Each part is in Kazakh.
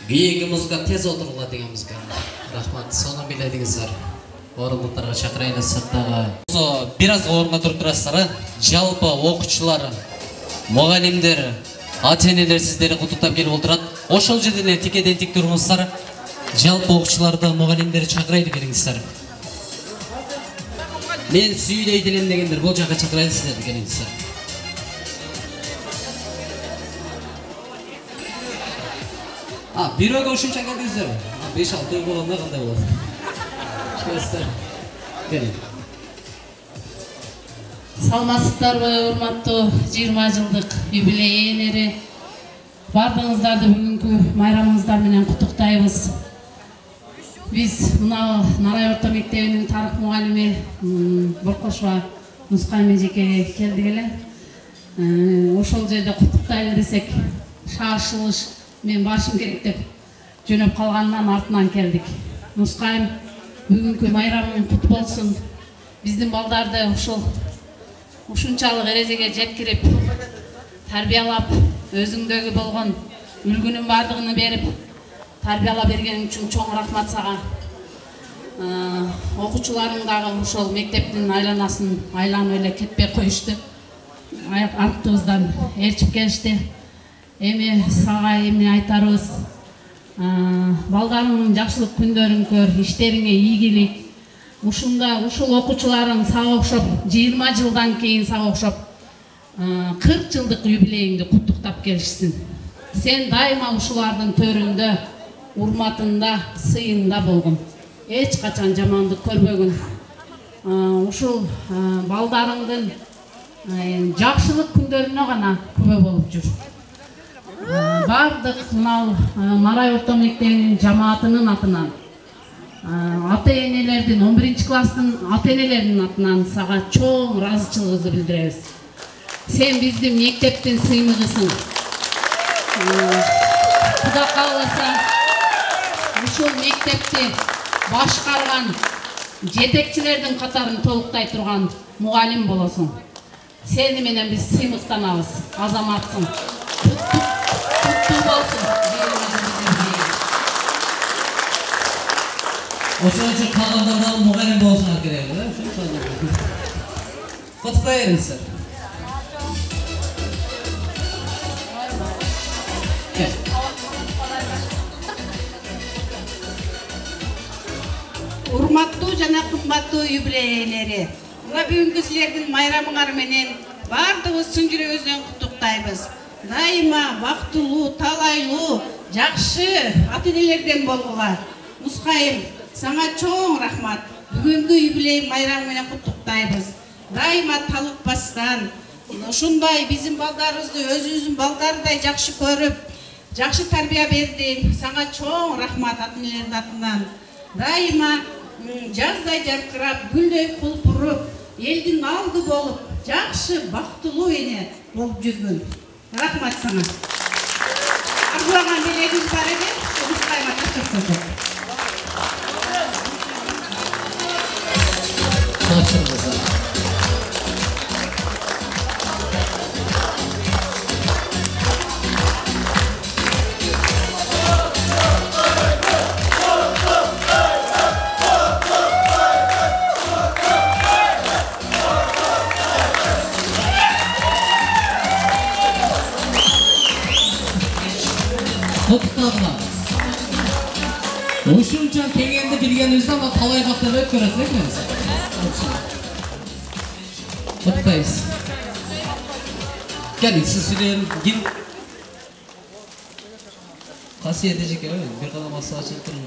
Кийинки музыка тез отурула деген музыка. Рахмат, сону биледиңиздер. Орындыктарга чакырайлы сырттагы. Бир аз орунга туруп турасыздар. Жалпы окуучулар, мугалимдер, ата-энелер сиздерди куттуктап келип отурат. Ошол жерден эле тикеден тик туруңуздар. Жалпы окуучуларды, мугалимдерди чакырайлы келиңиздер. Мен сүйдөй делем дегендер бул жакка чакырайлы сиздерди келиңиздер. Бирөөгө ушунча келдиңиздер. 5-6 болгондо кандай болот? Чыкасыздар. Келиң. Саламатсыздарбы, урматтуу 20 жылдык юбилей ээлери. Бардыгыңыздарды бүгүнкү майрамыңыздар менен куттуктайбыз. Биз мына Нарай орто мектебинин тарых мугалими Боркошова Нускайым эжекеге келдик эле. Ошол жерде куттуктайлы десек, шашылыш мен башым керек деп жөнөп калгандан артынан келдик. Нускайым бүгүнкү майрамың кут болсун. Биздин балдарды ушунчалык эрежеге жеткирип, тарбиялап, өзүңдөгү болгон үлгүнүн бардыгын берип, тарбиялап бергениң үчүн чоң рахмат сага. Окуучуларың дагы ошол мектептин айланасын айланып эле кетпей коюшту. Арттыбыздан ээрчип келишти. Эми сага эмне айтарыбыз? Балдарыңдын жакшылык күндөрүн көр, иштериңе ийгилик. Ушул окуучуларың сага окшоп 20 жылдан кийин сага окшоп 40 жылдык юбилейиңди куттуктап келишсин. Сен дайыма ушулардын төрүндө, урматында, сыйында болгон. Эч качан жамандык көрбөгүн. Ушул балдарыңдын жакшылык күндөрүнө гана күбө болуп жүр. Бардык мына Нарай орто мектебинин жамаатынын атынан, ата-энелердин 11-класстын ата-энелеринин атынан сага чоң ыраазычылыгыбызды билдиребиз. Сен биздин мектептин сыймыгысың. Кудай кааласа, ушул мектепти башкарган жетекчилердин катарын толуктай турган мугалим болосуң. Сени менен биз сыймыктанабыз, азаматсың. Куттуу болсун. Ошон үчүн калгандардан мугалим болушуңар керек, да? Куттуктай бериңиздер. Урматтуу жана кымбаттуу юбилей ээлери. Мына бүгүнкү силердин майрамыңар менен бардыгыбыз чын жүрөгүбүздөн куттуктайбыз. Дайыма бактылуу, талайлуу, жакшы ата-энелерден болгула. Нускайым, сага чоң рахмат. Бүгүнкү юбилей майрамы менен куттуктайбыз. Дайыма талыкпастан, ушундай биздин балдарыбызды өзүбүздүн балдарыдай жакшы көрүп, жакшы тарбия бердиң. Сага чоң рахмат ата-энелердин атынан. Дайыма жаздай жаркырап, гүлдөй кулпуруп, элдин алды болуп, жакшы бактылуу эне болуп жүргүн. Рахмат сага. Арзулаган белегиңиз бар экен, Нускайыма тапшырып Ушунча кеңенди билгенибизде ана талай каттап өткөрөсүз экенбиз. Куттуктайбыз. Келиң, сиз сүйлөйүн. Ким? Касиет эжеке, бир кадам аса ачылып туруң.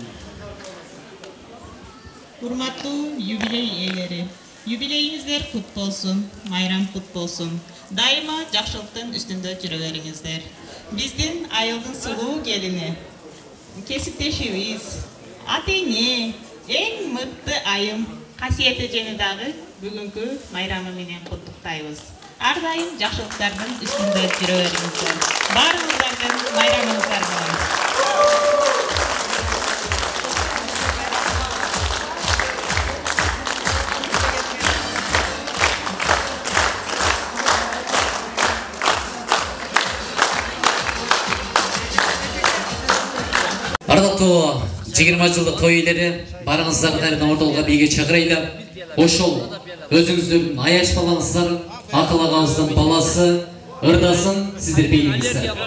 Урматтуу юбилей ээлери. Юбилейиңиздер кут болсун, майрам кут болсун. Дайыма жакшылыктын үстүндө жүрө бериңиздер. Биздин айылдын сулуу келини, кесиптешибиз, ата-эне, эң мыкты айым Касиет эжени дагы бүгүнкү майрамы менен куттуктайбыз. Ар дайым жакшылыктардын үстүндө жүрө бериңиздер. Баарыңыздардын майрамыңыздар менен. 20 жылдық той иелері барыңыздар қайрадан орталыққа биге шақырайлы. Ошол өзіңіздің аяш балаңыздар, ақыл ағаңыздың баласы, ырдасын сіздер билеңіздер.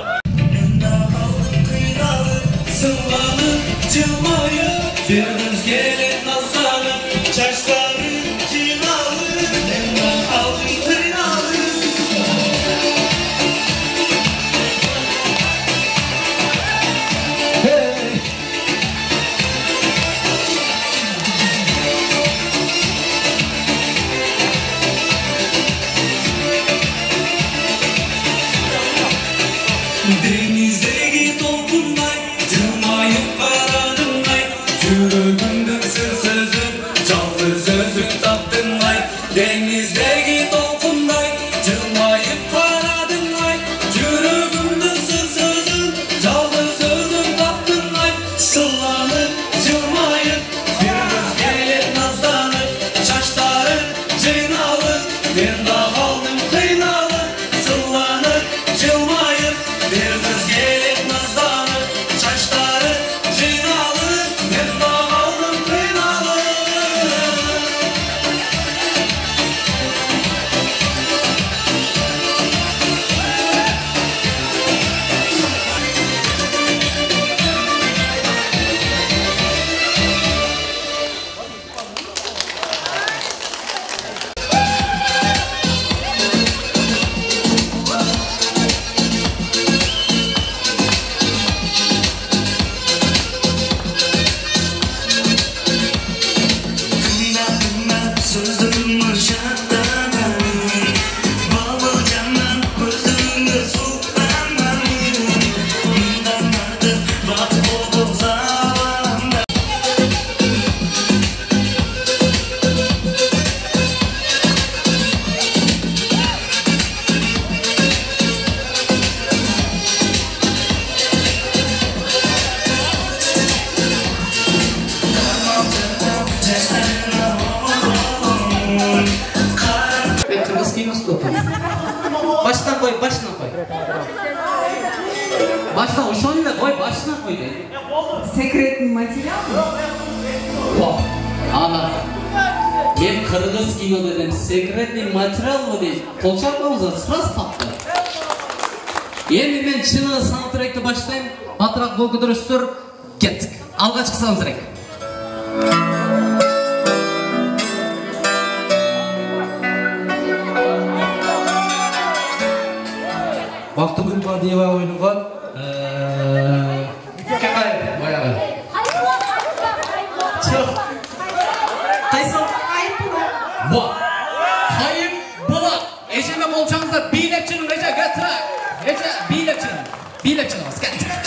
Baştan uşağını da koy, başına koy dedi. Секретный материал? Ана, мен Кыргыз кино dedim, секретный материал mı değil. Kolçaklarımıza sırası taptı. Енді мен шынығы саундтректі başlayayım. Атырақ қол көтеріңіздер, кеттік. Алғашқы саундтрек. Бақтыгүл Бадиева ойнаған баяғы. Қайсыл? Қайым бұлақ. Ежеме болшаңыздар, билепчінің еже кәттірек. Еже билепчінің кәттірек.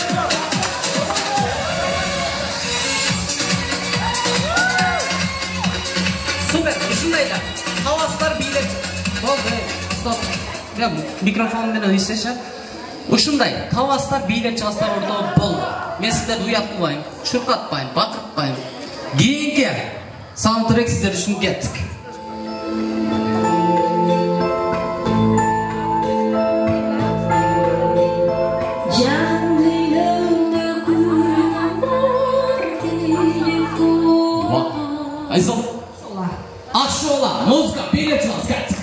Супер, үшіндейді. Хавастар билепчі. Болды, стоп. Микрофонмен естеші. Ушундай, тавастар бийлеп чыгастар ордо болду. Мен сиздерди уят кылбайм, чуркатпайм, бакыртпайм. Кийинки саундтрек сиздер үчүн кеттик. Айсыл. Ашола, музыка, бийлеп чыгасыз, кеттик.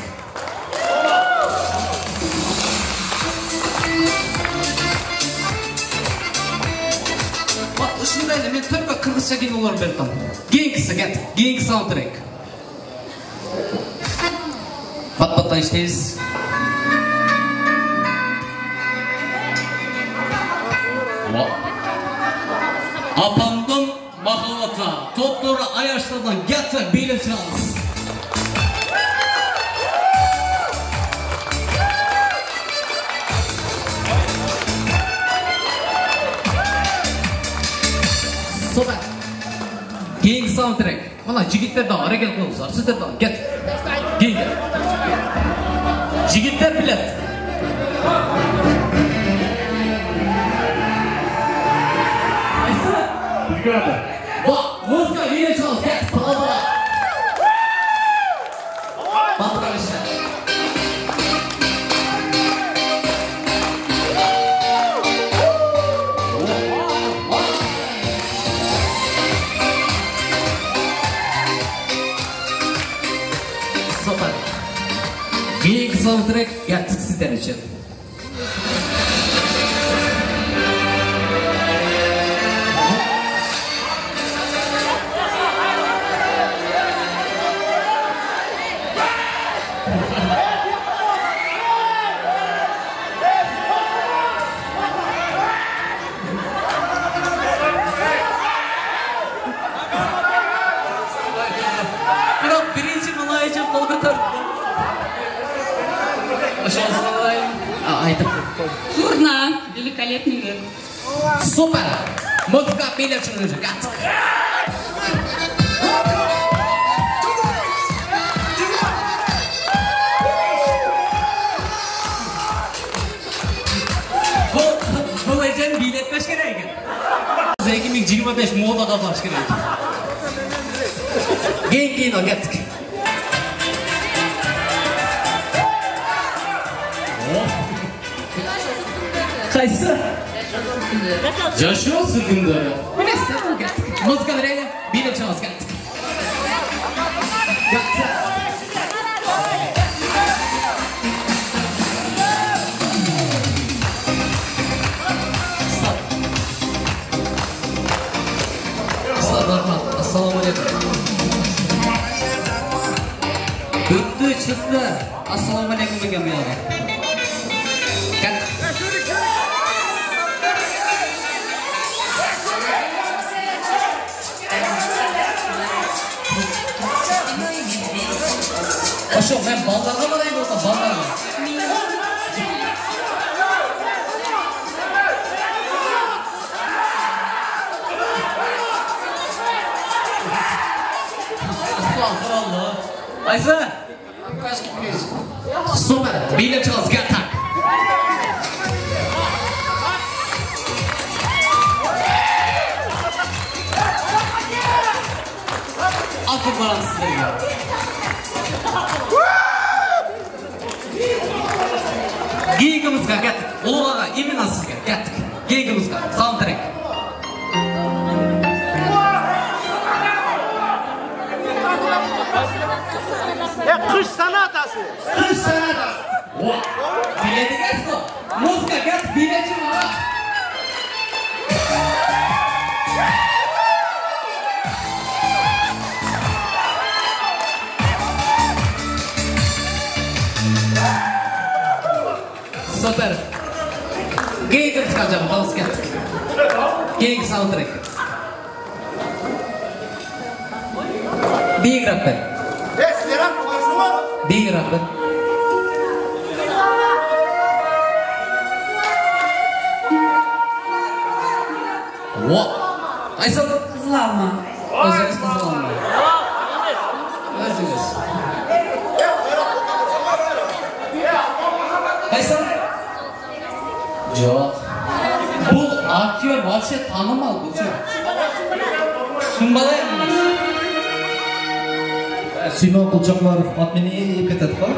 Ушундайлы мен төрбө кыргызча кинолор бердим. Кийинкиси кеттик, кийинки саундтрек. Бат-баттан иштейбиз. Апамдын махаббаты, топтора аяштардан кеттик, бийлеп чыгабыз. Soba. Keyingi soundtrack. Mana jigitlerden hareket kılıyorlar. Sizler de get. Keyingi. Jigitler bilet. Bak, muzika yine çal. Get. Sağda. Bak arkadaşlar. саундтрек яттық сіздер үшін. Сурна, великолепный век. Супер! Музыка билетчик уже, гад. Бұл әжен билет көш керек. 2025 модада баш керек. Кейін ол кеттік. Қайсы? Жашыл сүргіндері. Білесіздер, ол кеттік. Музыка береді, билет çalız кеттік. Assalamu alaikum. Öttü çıktı. Assalamu alaikum degan bu yoqqa. Oşo, ben ballarga borayım olsa ballarga. Astagfirullah. Aysa? Kaç gitmeyiz? Süper. Bilet çalız gel tak. Afiyet olsun sizlerge. Geyigimizga ketdik. Ulug'aga именно sizga ketdik. Geyigimizga soundtrack. Kış sanatası. Kış sanatası. Bileti gelsin o. Muzga get bileti var. Süper. Geyik çıkacağım, dans get. Geyik soundtrack. Big rapper. Big rapper. What? Aysa Kızıl alma. Özünüz kızıl alma. Özünüz. Aysa? Yok. Bu aktör вообще tanımal bu çocuk. Şımbalay mı? Сүйман Құлчақмаров атмені еп кетеді қой.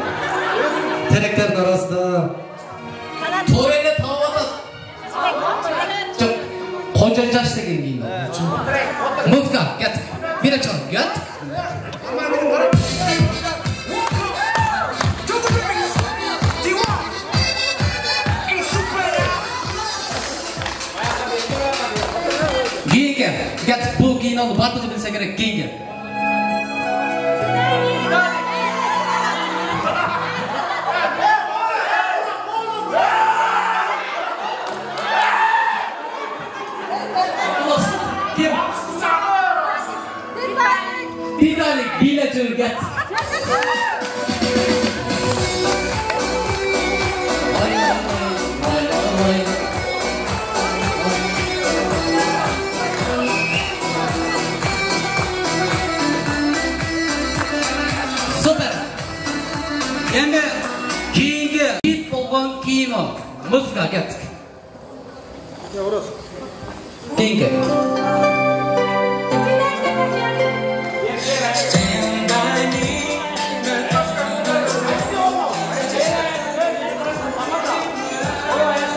Теректердің арасында. Торелі тауып атады. Жоқ, қонжа жаш деген кейін. Музыка, кеттік. Билет çalın, кеттік. Кейінге, кеттік. Бұл кейін алып, батылы білсе керек, кейінге. Titanic, bileti get. Süper. Endi keyingi hit bo'lgan kino muzika ketdik. Keyingi.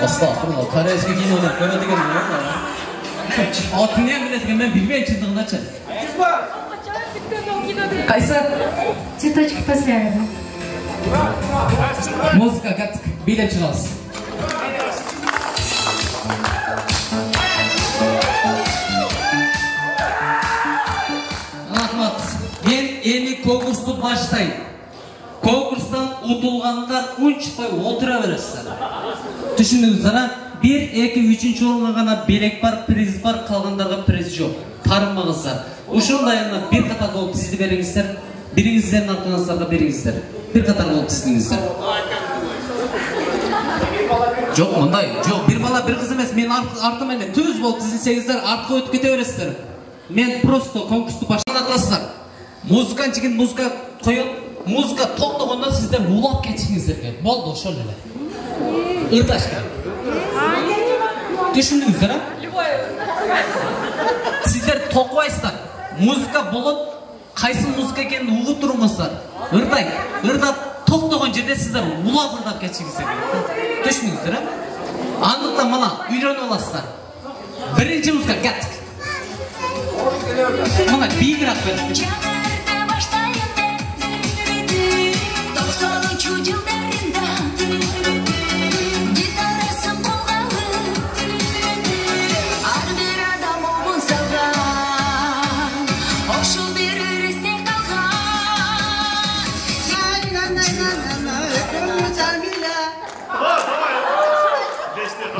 Estağfurullah, Koreyski kinoda böyle diyorum ya. Altını hem biletigen ben bilmeyen çıktığında çay. Кайсы? Цветочки после Muzika kattık. Bilep çıkaz. Rahmat. Ben eni konkurstu başlayın. Konkurstan utulganlar unçpay otura veresizler. Düşündünüzler ha? 1, 2, 3. olmagana belek var, priz var, kalganlarga priz yok. Tarınmağızlar. Uşundayına bir katar olup sizi veringizler. Biringizlerin arkanızlarga beringizler. Bir katar olup sizdingizler. Yok onday, yok bir bala bir kız emes, men artım ene tüz bolup sizin segizler artka ötüp kete veresizler. Men prosto konkurstu başlatlasızlar. Muzikan çekin muzika koyup, muzika toktoganda sizler ulap geçingizler. Boldu şöyle. Irdaş gel. Düşündünüzler ha? Sizler tokvaysızlar. Muzika bulup, kaysı muzika ekenini uğup durmasızlar. Irda toktogon жерде sizler ulap ırdap geçingizler. Düşündünüzler ha? Anlıkta mana үйрөнүп alasızlar. Birinci muzika geldik. Mana biyirak verin.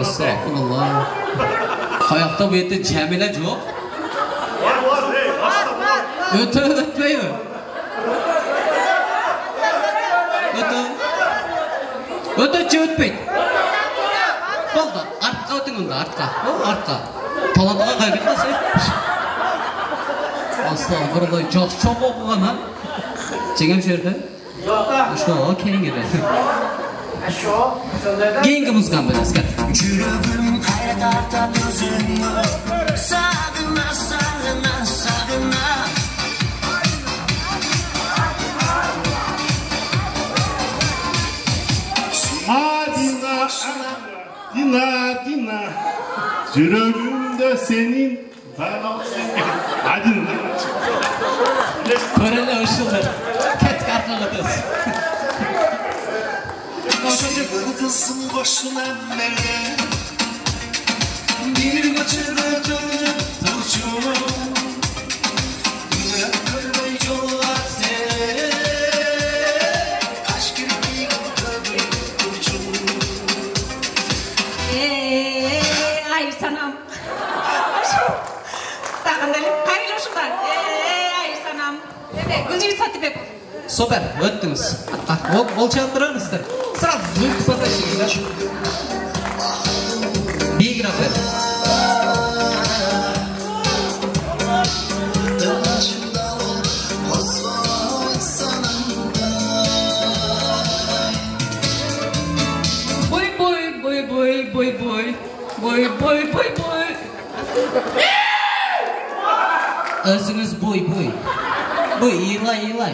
Estağfurullah. Hayatta bu yette Cemile yok. Ötmeyi. Ötçe ötmeyin. Oldu. Artka ötün onda, artka. O artka. Talandığa kaybetmez. Estağfurullah. Çok okugan ha. Çengem şöyle. Şu keyin gele. Keyingi muzikam biliriz. Жүрегім қайта төзіңі сағына сағына сағына Dina Жүрегімде senin Adın Körele ışılır. Ket kartaladıs. Kızım başına mele Bir kaçırdı canım Turçumu Güzel kırmayı çoğattı Kaç kirpi kaldı Turçumu Hayır sanam. Takındalim hayırlı şundan. Hayır sanam. Evet, Gülcüğü Satıbek. Süper, öttünüz. Ol çaldırır mısın? Sıraf zülk pasajıyla. Bir graf ver. Boy. Özünüz boy. Boy, yılay.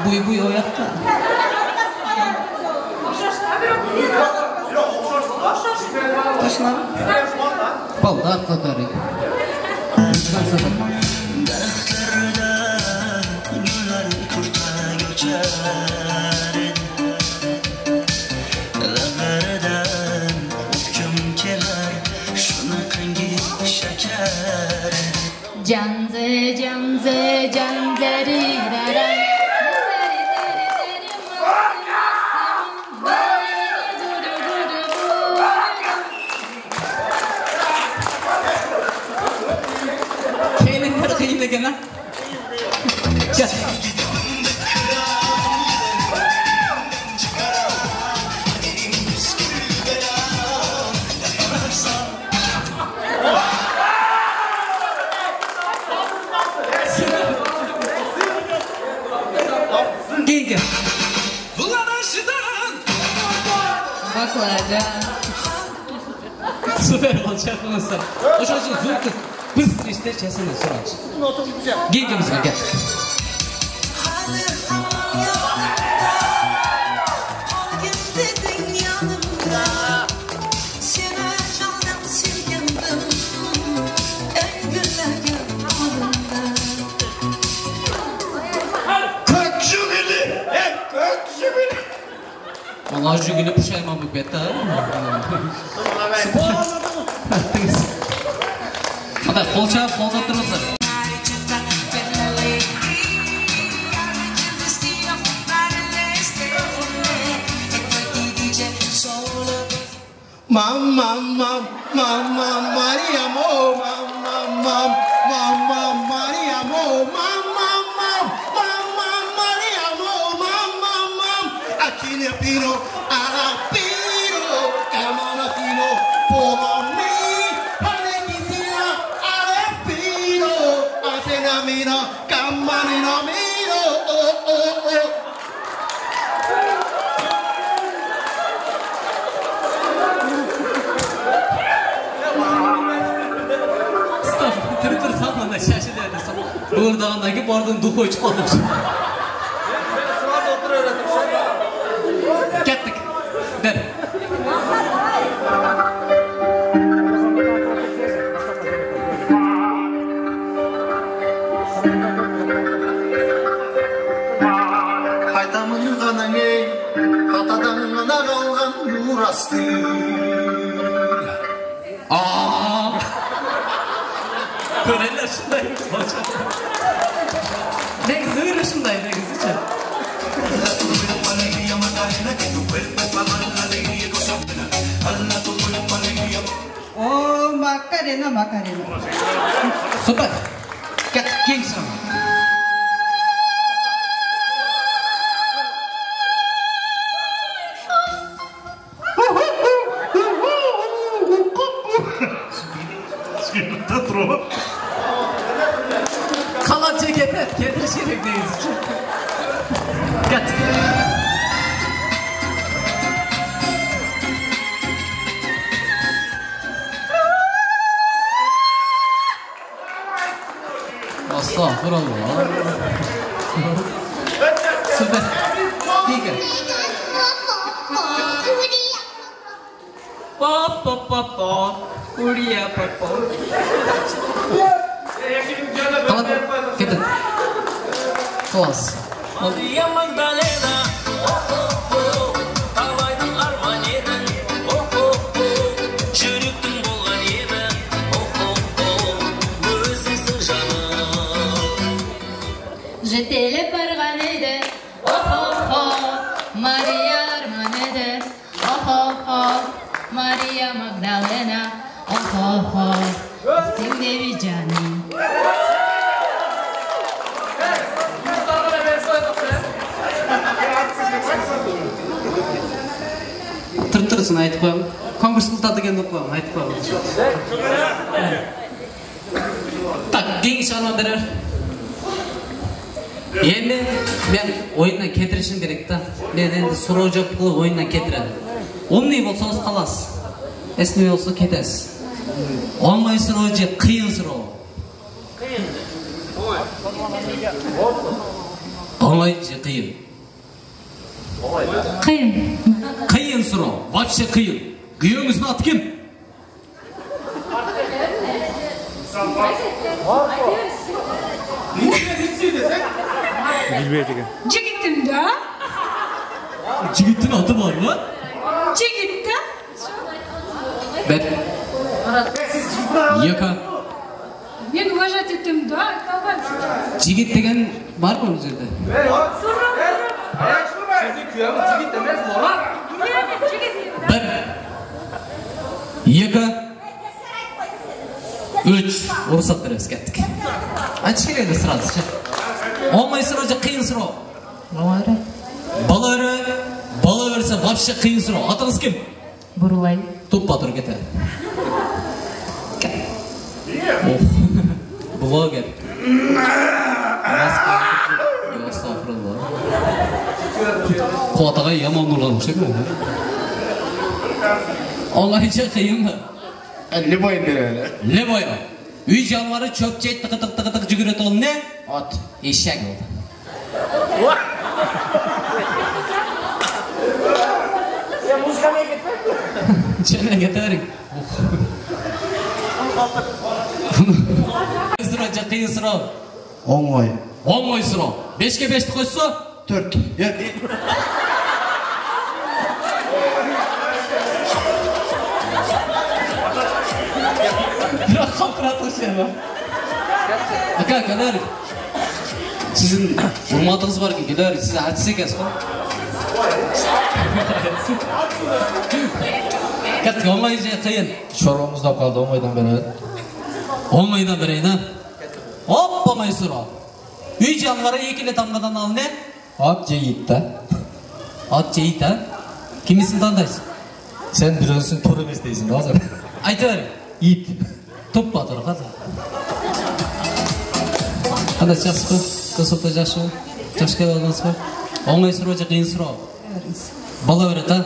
Buy oyakta. Taşlar. Balda arkadarı. Daraxtlardan gullar kurta göçer Laqlardan hukm kelar shunaqangi shakar Canze riraray Gel. Gel. Baklacan. Süper olacak mısın? O çocuğu zülkük. Biz işte çesini soraç. Gel bize gel. Kök jübili Lojugini pushaymon bo'lib ketdi. Qanday qo'lchab qo'lda turibsiz? Mamma, mamma, Maria, mo, mamma, mamma, Maria, mo, mamma, mamma, Maria, mo, mamma, Aquino Pino, Arapino, Camarafino, por mí, Alequicina, Arepino, Atenamino, Camarino, Mino, oh, oh, oh. Buradağındaki bardın duhu uçuk olmuş. Kettik. Ver. Haytamın kanan ey, hatadan kana kalgan yurastı. Köreler şundaymış hocam. Ne güzel öyle şundaydı, ne güzel. Oh, Macarena, Macarena. Süper. Gel, gel sana. Kalan cekete, kendi şerekteyiz için. Gel. Estağfurullah. Süper. İyi gel. Pop pop pop pop. Uriya pop pop. Kalan gidin. Klas. Maria Magdalena. Oh oh oh. Tavaydın arman edin. Oh oh oh. Çürüktün bolgan edin. Oh oh oh. Özüsün canım. Жетелеп барган еді, о-хо-хо, Мария арман еді, о-хо-хо, Мария Магдалена, о-хо-хо, сен де би жаным. Тұрсын айтып қойым. Конкурс қылтады кен деп қойым, айтып қойым. Так, кейінгі шығармандар. Енді мен ойыннан кетірішім керек та. Мен енді сұрау жауап қылып ойыннан кетіреді. Оңай болсаңыз қаласыз. Есіне болса кетесіз. Оңай сұрау же қиын сұрау. Оңай же қиын. Қиын. Қиын сұрау. Вообще қиын. Күйеуіңіздің аты кім? Bilmeydi ki. Жигитим да? Жігіттің аты бар ма? Жигит да? Бәт. Екі. Мен уважать етем да? Жігіт деген бар ма бұл жерде? Bir, екі, үч, рұқсат береміз, кеттік. Айтшы келеді сразу. Оңай сұрау же қиын сұрау? Бала өрсе вообще қиын сұрау. Атыңыз кім? Бурулай. Туппа тұр кете. Блогер. Estağfurullah. Kuatağa yaman nurlanmış değil mi? Olayca kıyım mı? Ne boyundur öyle? Ne boyu? Üy canvarı çöpçe tıkı tık tıkı tık cügüret ol ne? At, eşek oldu. Ya muzgamaya gitme. Çene getirin. Sıra kıyın sıra. Oңой сұрау. 5-ке 5'ті қойса? 4. Kalkıratlaşıyor. Aka, gelir. Sizin hurmatınız var ki, gelir. Siz artist ekensiniz mi? Kat, olmayınca kıyın. Şorumuz da kaldı, olmaydan beri. Olmaydan beri, ha? Hoppa Maysura. Üy canları ekili tamgadan al ne? At Ceyit de. At Ceyit ha? Kimisini tanıdaysın? Sen birazını tur emesteysin de hazır. Aytı ver. İt. Top batır, hadi. Hadi жақсы mı? Kısıpta жақсы mı? Жақсы келіп алдыңыз ба? Оңай сұрау же қиын сұрау? Бала өрет, ha?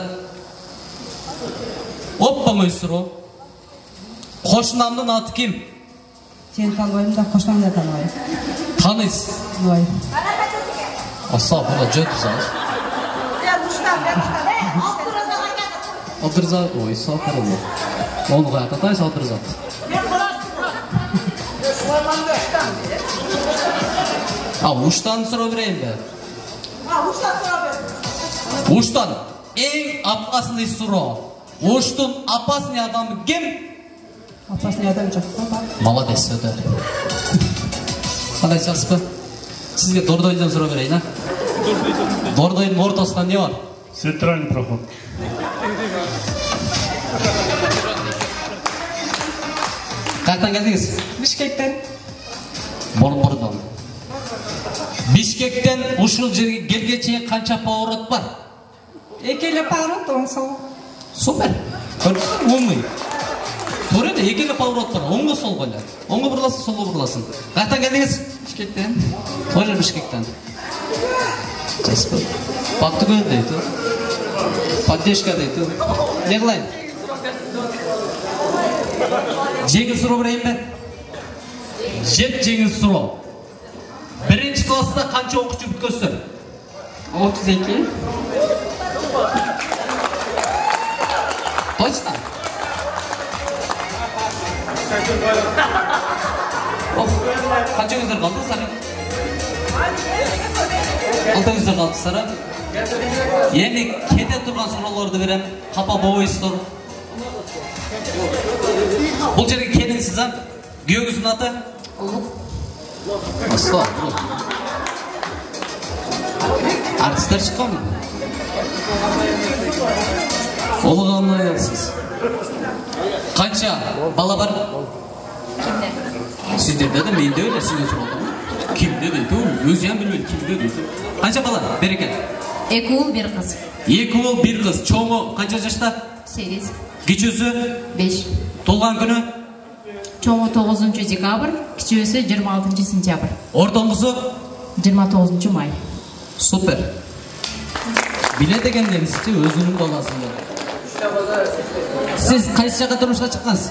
Hoppa Maysura. Qo'shnamning ati kim? Sen tanımayım da koşmam da tanımayım. Tanıyız. Vay. Estağfurullah, jöt güzel. Abdurrazak, oy, estağfurullah. Onu koyat, atayız Abdurrazak. Uştan sıra vereyim ben. Uştan, en apasını sıra. Uştun apasını adamı kim? Apasını adam çok. Молодец, öder. Қалай жақсы ба? Sizге Дордойдан сұра берейін, ha? Дордойдың ортасында не var? Центральный проход. Қаяқтан келдіңіз? Бишкектен. Бұрын. Бишкектен ушул жерге келгенше қанша поворот бар? Екелі поворот, он сол. Супер. Көрдіңіз, оңай. Төреді, екелі поворот бар. Оңға сол қойла. Оңға бұрыласың, солға бұрыласың. Қаяқтан келдіңіз? Бишкектен. Тоже Бишкектен. Жақсы. Бақтыгөл дейді. Поддержка дейді. Не қылайын? Жеңіл сұрау берейін бе? Жеңіл сұрау. Бірінші класста қанша оқушы бүткөзсің? 32. Точно? Қанша көздер қалды сары? 6 көздер қалды сары? Енді кете тұрған сұрауларды берем. Қапа болмайсыздар. Бұл жерге келіңсіз, а? Күйеуіңіздің аты? Асла. Артистер шыққан мı? Олығанына ayalsыз. Қанша бала бар? Kimde? Сіздерде де, менде öyle, сізде сұрадым. Kimde дейді, өзі ем білмейді, kimde дейді. Қанша бала? Берекен. 2 ұл, 1 қыз. 2 ұл, 1 қыз. Çoğu қанша жашта? 8. Кичүүсү? 5. Толған күні? Çoğu 9 dekabr, küçüğüsü 26 sentyabr. Ортоңғысы? 29 may. Süper. Bile degендеріңізше өзінің баласында. Siz қайсы жаққа тұрмышқа шыққансыз?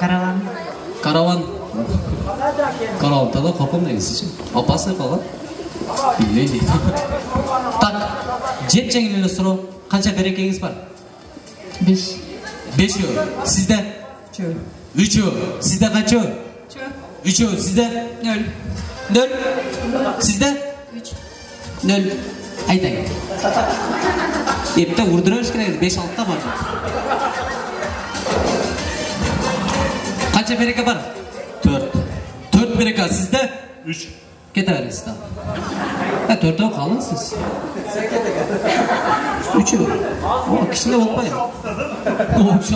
Караван. Караван. Караванда да қорқам дегенсіз. Апасы қалған? Билей дейді. Так, жеп жеңілі сұрау. Қанша берекеңіз бар? 5. 5. Sizde? 3. Sizde kaçı? 3. Sizde? 0. Sizde? 3. 0. Aytang. Epte vurduraverиш kerak, 5-6 var. Qancha bereka var? 4. 4 bereka sizde? 3. Ketavering sizdan. Ha, 4 qalin siz. 3. O kishida bo'lmaydi.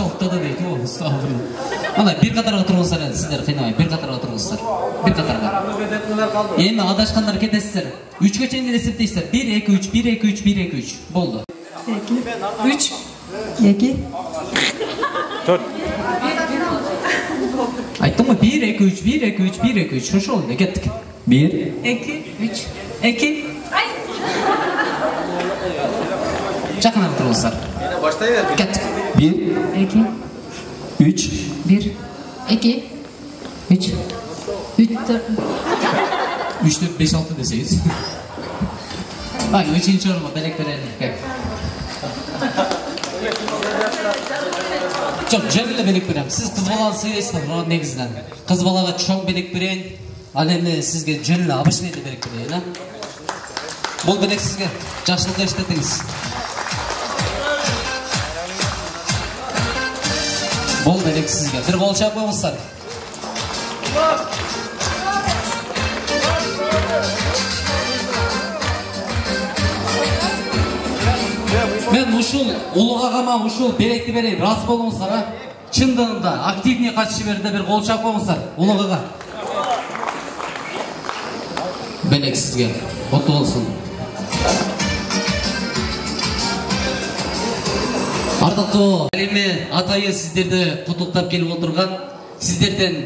6tada deydi, o estağfurullah. Mana bir qatorga turg'izsizlar endi, sizlar qiynamang, bir qatorga turg'izsizlar. Bir qatorga. Endi adashganlar ketasizlar. 3 ga cheyinga eseptaysizlar. 1 2 3 1 2 3 1 2 3 bo'ldi. 3. 2. 4. Aytdimmi? 1 2 3 1 2 3 1 2 3 shu yo'lda ketdik. 1 2. 3. 2. Chaqnab turg'izsizlar. Ketdik. 1 2. 3 1. 2. 3. 3 4. 3 4 5 6 desangiz. Bak 3-chi o'ringa belek beraylik. Çok cömle belek berem. Siz kız balаны seviyorsunuz negizden. Kız balaga çok belek bereyin. Al endi sizge jönlü обычныйды belek bereyin, ha. Bol belek sizge жақсылық eşitdingiz. Bol belek sizge. Bir bolşak qo'yingizlar. Мен ушул улуг агама ушул белекти берейин, ыраазы болуңуздар, а? Чындыгында активный катышы берди, бир кол чапыңыздар улуг ага. Белек сизге кутту болсун. Ардактуу Алиме атайы сиздерди куттуктап келип отурган. Сиздерден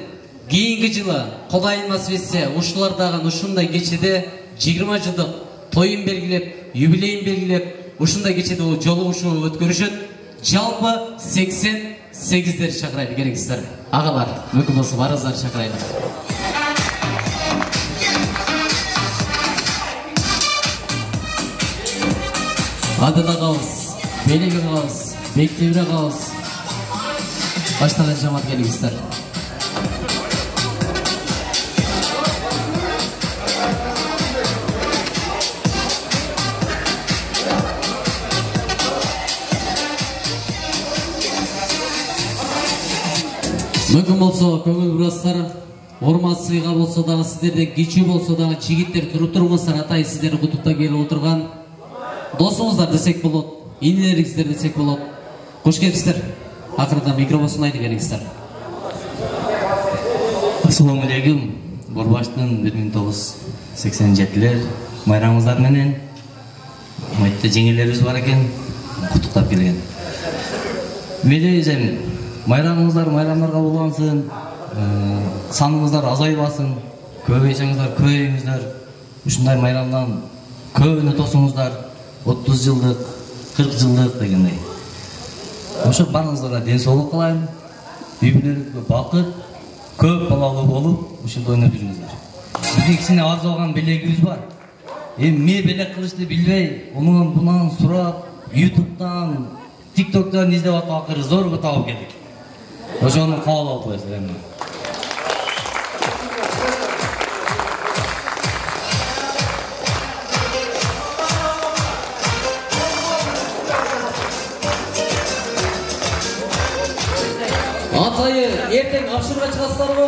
кийинки жылы Кудайым насип этсе ушулардагы ушундай кечеде 20 жылдык тоюн белгилеп, юбилейин белгилеп, ушундай кечеде жолугушуу өткөрүшөт. Жалпы 88дер чакырайлы керексиздер. Агалар, мүмкүн болсо барыңыздар чакырайлы. Адына калыс, белеге калыс, мектебине калыс. Баштаган жамаат келиңиздер. Мүмкін болса, көңіл бұрастар, орман сыйға болса дағы, сіздерден кечүү болса дағы, жигиттер туруп турмаса, атай сіздерді құттықта келіп отырған досыңыздар десек болот, инелеріңіздер десек болот. Қош келіпсіздер. Ақырында микрофон айтып келіңіздер. Ассаламу алейкум. Борбаштын 1987-лер майрамыңыздар менен майытты жеңелерибиз бар экен, құттықтап келген. Мелейзем майрамыңыздар майрамдарга улансын, саныңыздар азайбасын, көбөйсөңүздөр көбөйүңүздөр. Ушундай майрамдан көбүнө тосуңуздар, 30 жылдык, 40 жылдык дегендей. Ошо барыңыздарга ден соолук кылайм, үй-бүлөлүккө бакыт, көп балалуу болуп, ушундай ойноп жүрүңүздөр. Биздин кичине арзу алган белегибиз бар. Эми белек кылышты билбей, онун бунан сурап, YouTube'дан, TikTok'дан издеп атып акыры зорго табып келдик. Ошону кабыл алып коесуз эми. Атайы эртең апшырга чыгасыздарбы?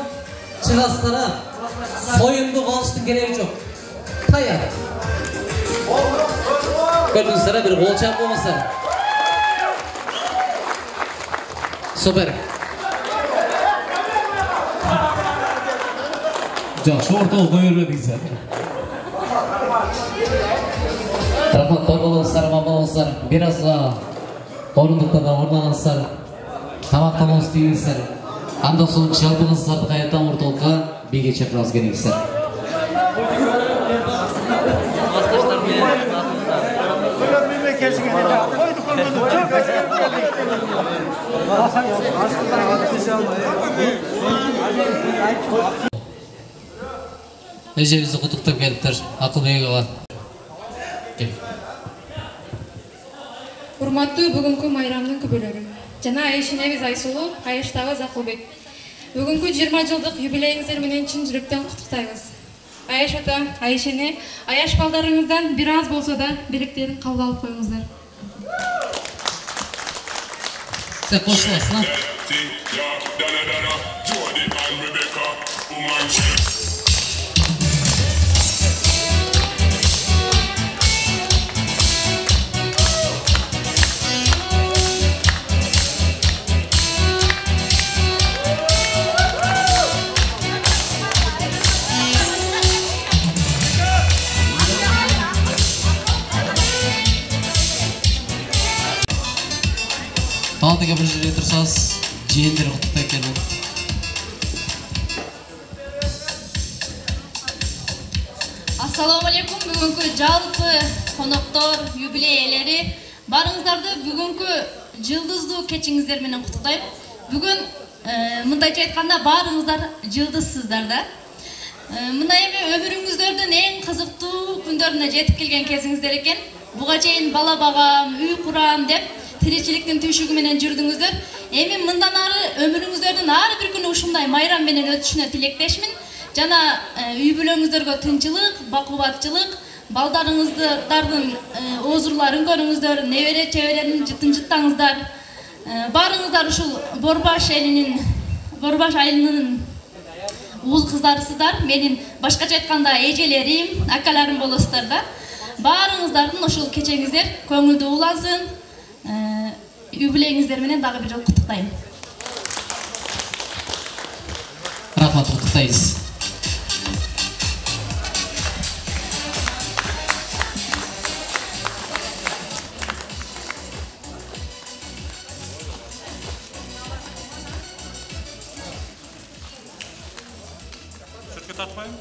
Чыгасыздар, а? Союнду калыштын кереги жок. Таяк. Көрдүңүздөр, бир кол чап болмаса. Супер. Жакшы ортого кое бербедиңиздер. Рахмат, бар болуңуздар, аман болуңуздар. Бир азга орындуктарда орнагансыздар. Тамактануңуз тийиңиздер. Андан соң жалпыңыздарды кайрадан ортолукка бийге чакырабыз келиңиздер. Эжебизди куттуктап келиптир. Акылбек ага. Урматтуу бүгүнкү майрамдын күбөлөрү. Жана Айшенебиз Айсулуу, Айыштагы Акылбек. Бүгүнкү 20 жылдык юбилейиңиздер менен чын жүрөктөн куттуктайбыз. Айыш ата, Айшене, аяш балдарыңыздан бир аз болсо да билектерин кабыл алып коюңуздар. Sen koşulasın ha. Altıga bir жерге тұрсаңыз, жиендер құттықтай келіп. Ассаламу алейкум, бүгінгі жалпы қонақтар, юбилей иелери, барыңыздарды бүгінгі жылдыздуу кечиңиздер менен құттықтайм. Бүгін мындайча айтканда барыңыздар жылдызсыздар да. Мына эми өмүрүңүздөрдүн эң кызыктуу күндөрүнө жетип келген кезиңиздер экен. Буга чейин бала багам, үй курам деп тиричиликтин түйшүгү менен жүрдүңүздөр. Эми мындан ары өмүрүңүздөрдүн ар бир күнү ушундай майрам менен өтүшүнө тилектешмин. Жана үй-бүлөңүздөргө тынчылык, бакубатчылык, балдарыңыздардын оозурларын көрүңүздөр, небере чеберенин жытын жыттаңыздар. Барыңыздар ушул Борбаш айылынын уул кыздарысыздар, менин башкача айтканда эжелерим, акаларым болосуздар да. Баарыңыздардын ушул кечеңиздер көңүлдүү улансын. Юбилейиңиздер менен дагы бир жолу куттуктайм. Рахмат, куттуктайбыз. Сыртқа тартпайым?